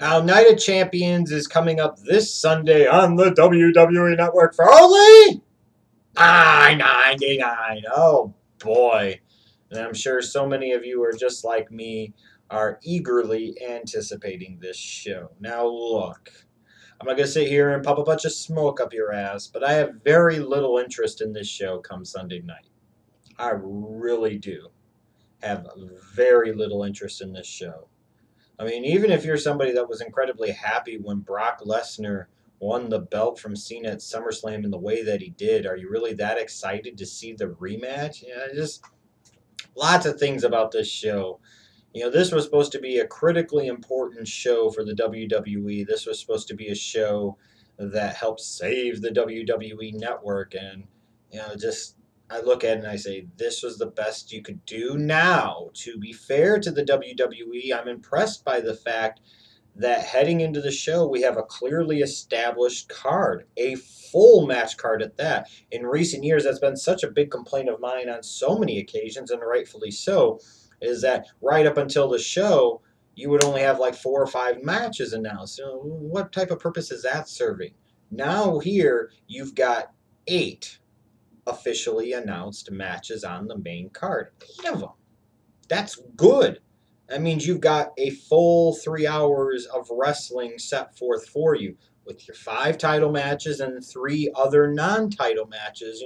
Now, Night of Champions is coming up this Sunday on the WWE Network for only $9.99. Oh boy. And I'm sure so many of you are just like me, are eagerly anticipating this show. Now, look, I'm not going to sit here and pop a bunch of smoke up your ass, but I have very little interest in this show come Sunday night. I really do have very little interest in this show. I mean, even if you're somebody that was incredibly happy when Brock Lesnar won the belt from Cena at SummerSlam in the way that he did, are you really that excited to see the rematch? Yeah, just lots of things about this show. You know, this was supposed to be a critically important show for the WWE. This was supposed to be a show that helped save the WWE network. And, just I look at it and I say, this was the best you could do. Now, to be fair to the WWE, I'm impressed by the fact that heading into the show, we have a clearly established card, a full match card at that. In recent years, that's been such a big complaint of mine on so many occasions, and rightfully so, is that right up until the show, you would only have like 4 or 5 matches announced. So what type of purpose is that serving? Now, here, you've got 8 officially announced matches on the main card. 8 of them. That's good. That means you've got a full 3 hours of wrestling set forth for you with your 5 title matches and 3 other non-title matches.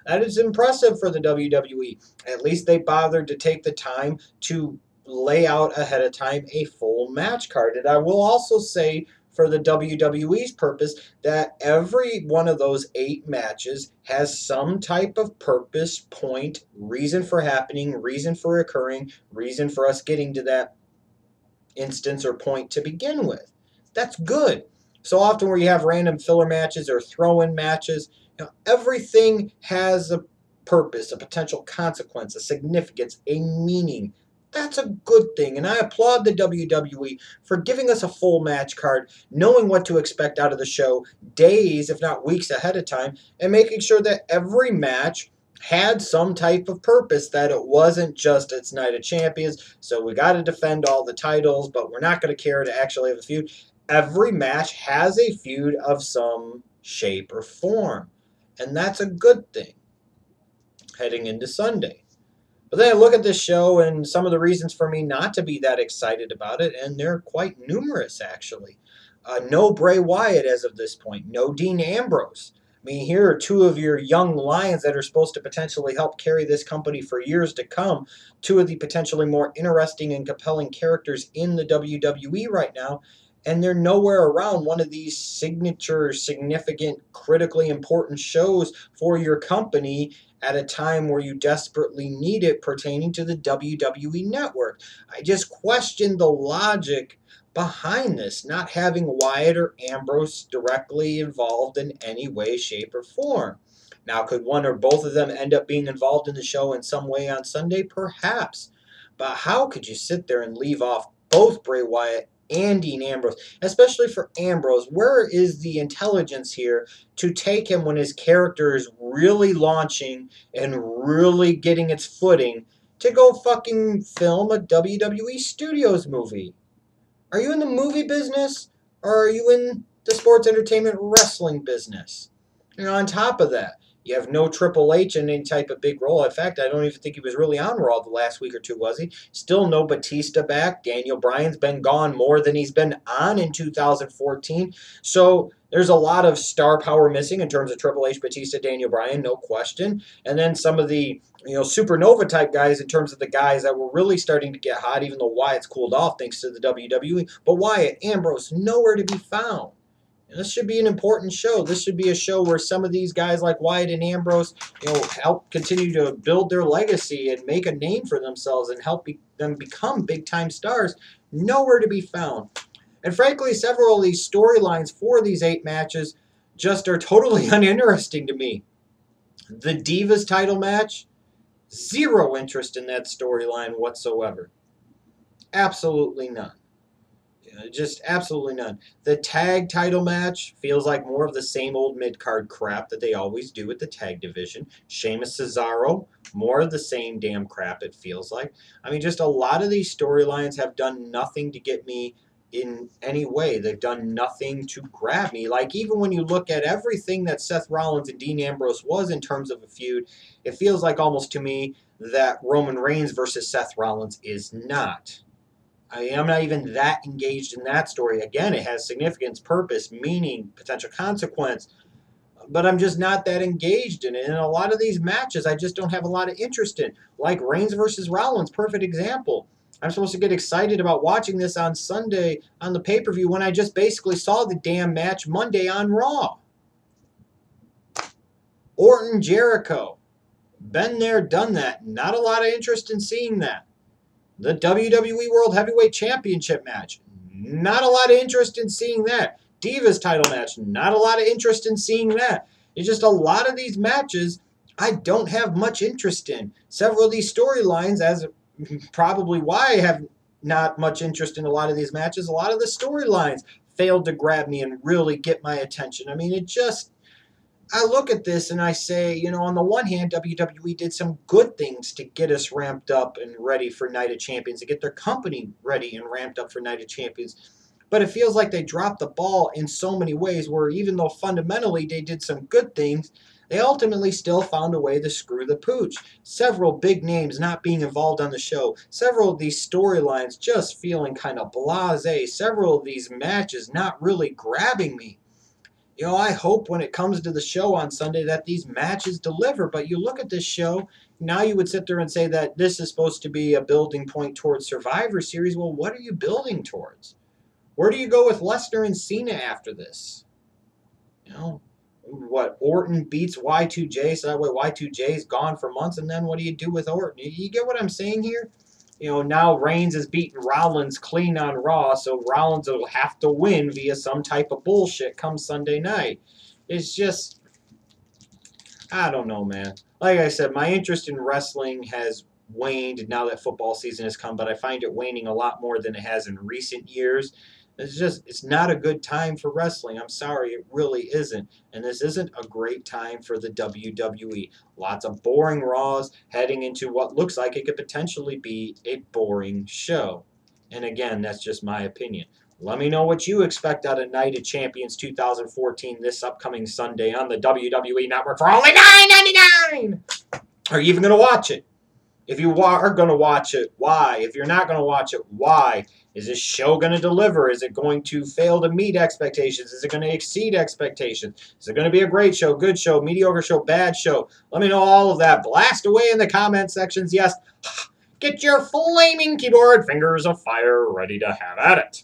That is impressive for the WWE. At least they bothered to take the time to lay out ahead of time a full match card. And I will also say, for the WWE's purpose, that every one of those 8 matches has some type of purpose, point, reason for happening, reason for occurring, reason for us getting to that instance or point to begin with. That's good. So often where you have random filler matches or throw-in matches, everything has a purpose, a potential consequence, a significance, a meaning. That's a good thing, and I applaud the WWE for giving us a full match card, knowing what to expect out of the show days, if not weeks ahead of time, and making sure that every match had some type of purpose, that it wasn't just it's Night of Champions, so we got to defend all the titles, but we're not going to care to actually have a feud. Every match has a feud of some shape or form, and that's a good thing heading into Sunday. But then I look at this show and some of the reasons for me not to be that excited about it, and they're quite numerous, actually. No Bray Wyatt as of this point. No Dean Ambrose. I mean, here are 2 of your young lions that are supposed to potentially help carry this company for years to come. 2 of the potentially more interesting and compelling characters in the WWE right now. And they're nowhere around one of these signature, significant, critically important shows for your company at a time where you desperately need it pertaining to the WWE Network. I just question the logic behind this, not having Wyatt or Ambrose directly involved in any way, shape, or form. Now, could one or both of them end up being involved in the show in some way on Sunday? Perhaps. But how could you sit there and leave off both Bray Wyatt and Dean Ambrose, especially for Ambrose? Where is the intelligence here to take him when his character is really launching and really getting its footing to go fucking film a WWE Studios movie? Are you in the movie business or are you in the sports entertainment wrestling business? On top of that, you have no Triple H in any type of big role. In fact, I don't even think he was really on Raw the last week or 2, was he? Still no Batista back. Daniel Bryan's been gone more than he's been on in 2014. So there's a lot of star power missing in terms of Triple H, Batista, Daniel Bryan, no question. And then some of the supernova type guys in terms of the guys that were really starting to get hot, even though Wyatt's cooled off thanks to the WWE. But Wyatt, Ambrose, nowhere to be found. And this should be an important show. This should be a show where some of these guys like Wyatt and Ambrose, help continue to build their legacy and make a name for themselves and help them become big-time stars. Nowhere to be found. And frankly, several of these storylines for these 8 matches just are totally uninteresting to me. The Divas title match, zero interest in that storyline whatsoever. Absolutely none. Just absolutely none. The tag title match feels like more of the same old mid-card crap that they always do with the tag division. Sheamus, Cesaro, more of the same damn crap it feels like. I mean, just a lot of these storylines have done nothing to get me in any way. They've done nothing to grab me. Like, even when you look at everything that Seth Rollins and Dean Ambrose was in terms of a feud, it feels like almost to me that Roman Reigns versus Seth Rollins is not. I am not even that engaged in that story. Again, it has significance, purpose, meaning, potential consequence, but I'm just not that engaged in it. And a lot of these matches, I just don't have a lot of interest in. Like Reigns versus Rollins, perfect example. I'm supposed to get excited about watching this on Sunday on the pay-per-view when I just basically saw the damn match Monday on Raw. Orton, Jericho. Been there, done that. Not a lot of interest in seeing that. The WWE World Heavyweight Championship match. Not a lot of interest in seeing that. Divas title match. Not a lot of interest in seeing that. It's just a lot of these matches I don't have much interest in. Several of these storylines, as probably why I have not much interest in a lot of these matches, a lot of the storylines failed to grab me and really get my attention. I mean, it just... I look at this and I say, you know, on the one hand, WWE did some good things to get us ramped up and ready for Night of Champions, to get their company ready and ramped up for Night of Champions. But it feels like they dropped the ball in so many ways where even though fundamentally they did some good things, they ultimately still found a way to screw the pooch. Several big names not being involved on the show. Several of these storylines just feeling kind of blasé. Several of these matches not really grabbing me. You know, I hope when it comes to the show on Sunday that these matches deliver. But you look at this show, now you would sit there and say that this is supposed to be a building point towards Survivor Series. Well, what are you building towards? Where do you go with Lesnar and Cena after this? You know, what, Orton beats Y2J, so that way Y2J's gone for months, and then what do you do with Orton? You get what I'm saying here? You know, now Reigns is beating Rollins clean on Raw, so Rollins will have to win via some type of bullshit come Sunday night. It's just, I don't know, man. Like I said, my interest in wrestling has waned now that football season has come, but I find it waning a lot more than it has in recent years. It's not a good time for wrestling. I'm sorry, it really isn't. And this isn't a great time for the WWE. Lots of boring Raws heading into what looks like it could potentially be a boring show. And again, that's just my opinion. Let me know what you expect out of Night of Champions 2014 this upcoming Sunday on the WWE Network for only $9.99. Are you even going to watch it? If you are going to watch it, why? If you're not going to watch it, why? Is this show going to deliver? Is it going to fail to meet expectations? Is it going to exceed expectations? Is it going to be a great show, good show, mediocre show, bad show? Let me know all of that. Blast away in the comment sections. Yes, get your flaming keyboard fingers of fire ready to have at it.